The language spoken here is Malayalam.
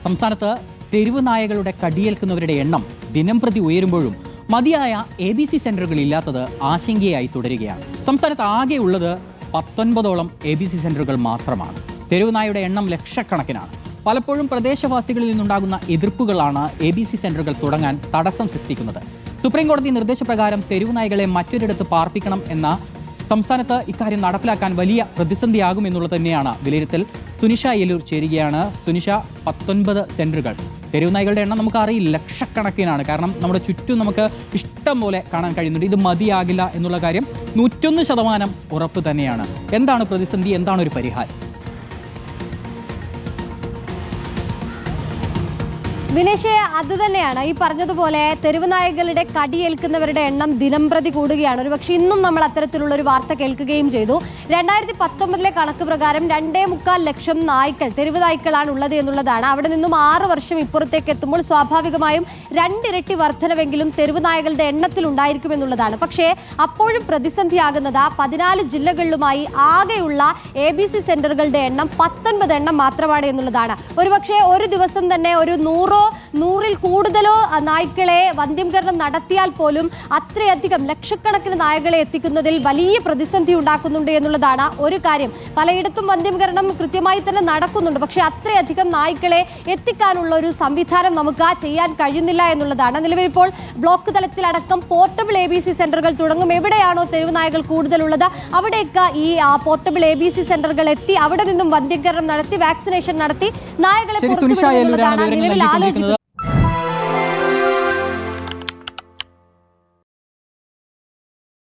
സംസ്ഥാനത്ത് തെരുവ് നായകളുടെ കടിയേൽക്കുന്നവരുടെ എണ്ണം ദിനംപ്രതി ഉയരുമ്പോഴും മതിയായ ABC സെന്ററുകൾ ഇല്ലാത്തത് ആശങ്കയായി തുടരുകയാണ്. സംസ്ഥാനത്ത് ആകെ ഉള്ളത് 19ഓളം ABC സെന്ററുകൾ മാത്രമാണ്. തെരുവ് നായയുടെ എണ്ണം ലക്ഷക്കണക്കിനാണ്. പലപ്പോഴും പ്രദേശവാസികളിൽ നിന്നുണ്ടാകുന്ന എതിർപ്പുകളാണ് ABC സെന്ററുകൾ തുടങ്ങാൻ തടസ്സം സൃഷ്ടിക്കുന്നത്. സുപ്രീം കോടതി നിർദ്ദേശപ്രകാരം തെരുവ് നായകളെ മറ്റൊരിടത്ത് പാർപ്പിക്കണം എന്ന സംസ്ഥാനത്ത് ഇക്കാര്യം നടപ്പിലാക്കാൻ വലിയ പ്രതിസന്ധിയാകുമെന്നുള്ളത് തന്നെയാണ് വിലയിരുത്തൽ. സുനിഷ യെല്ലൂർ ചേരുകയാണ്. സുനിഷ, 19 സെന്ററുകൾ, തെരുവ് നായകളുടെ എണ്ണം നമുക്ക് അറിയില്ല, ലക്ഷക്കണക്കിനാണ്. കാരണം നമ്മുടെ ചുറ്റും നമുക്ക് ഇഷ്ടം പോലെ കാണാൻ കഴിയുന്നുണ്ട്. ഇത് മതിയാകില്ല എന്നുള്ള കാര്യം 101% ഉറപ്പ് തന്നെയാണ്. എന്താണ് പ്രതിസന്ധി, എന്താണ് ഒരു പരിഹാരം? വിനേഷ്, അത് തന്നെയാണ് ഈ പറഞ്ഞതുപോലെ തെരുവ് നായകളുടെ കടിയേൽക്കുന്നവരുടെ എണ്ണം ദിനംപ്രതി കൂടുകയാണ്. ഒരുപക്ഷെ ഇന്നും നമ്മൾ അത്തരത്തിലുള്ള ഒരു വാർത്ത കേൾക്കുകയും ചെയ്തു. 2019 കണക്ക് പ്രകാരം 2.25 ലക്ഷം നായ്ക്കൾ, തെരുവ് നായ്ക്കളാണ് ഉള്ളത് എന്നുള്ളതാണ്. അവിടെ നിന്നും 6 വർഷം ഇപ്പുറത്തേക്ക് എത്തുമ്പോൾ സ്വാഭാവികമായും 2 ഇരട്ടി വർധനവെങ്കിലും തെരുവ് നായകളുടെ എണ്ണത്തിൽ ഉണ്ടായിരിക്കും എന്നുള്ളതാണ്. പക്ഷേ അപ്പോഴും പ്രതിസന്ധിയാകുന്നത് 14 ജില്ലകളിലുമായി ആകെയുള്ള ABC സെന്ററുകളുടെ എണ്ണം 19 എണ്ണം മാത്രമാണ് എന്നുള്ളതാണ്. ഒരുപക്ഷെ ഒരു ദിവസം തന്നെ ഒരു 100-ൽ കൂടുതലോ നായ്ക്കളെ വന്ധ്യംകരണം നടത്തിയാൽ പോലും അത്രയധികം ലക്ഷക്കണക്കിന് നായകളെ എത്തിക്കുന്നതിൽ വലിയ പ്രതിസന്ധി ഉണ്ടാക്കുന്നുണ്ട് എന്നുള്ളതാണ് ഒരു കാര്യം. പലയിടത്തും വന്ധ്യംകരണം കൃത്യമായി തന്നെ നടക്കുന്നുണ്ട്. പക്ഷേ അത്രയധികം നായ്ക്കളെ എത്തിക്കാനുള്ള ഒരു സംവിധാനം നമുക്ക് ചെയ്യാൻ കഴിയുന്നില്ല എന്നുള്ളതാണ്. നിലവിൽ ഇപ്പോൾ ബ്ലോക്ക് തലത്തിലടക്കം പോർട്ടബിൾ ABC സെന്ററുകൾ തുടങ്ങും. എവിടെയാണോ തെരുവ് നായകൾ കൂടുതലുള്ളത് അവിടെയൊക്കെ ഈ പോർട്ടബിൾ ABC സെന്ററുകൾ എത്തി അവിടെ നിന്നും വന്ധ്യംകരണം നടത്തി വാക്സിനേഷൻ നടത്തി നായകളെ പുറത്തുവിടുന്നതാണ് നിലവിൽ ആലോചിക്കുന്നത്.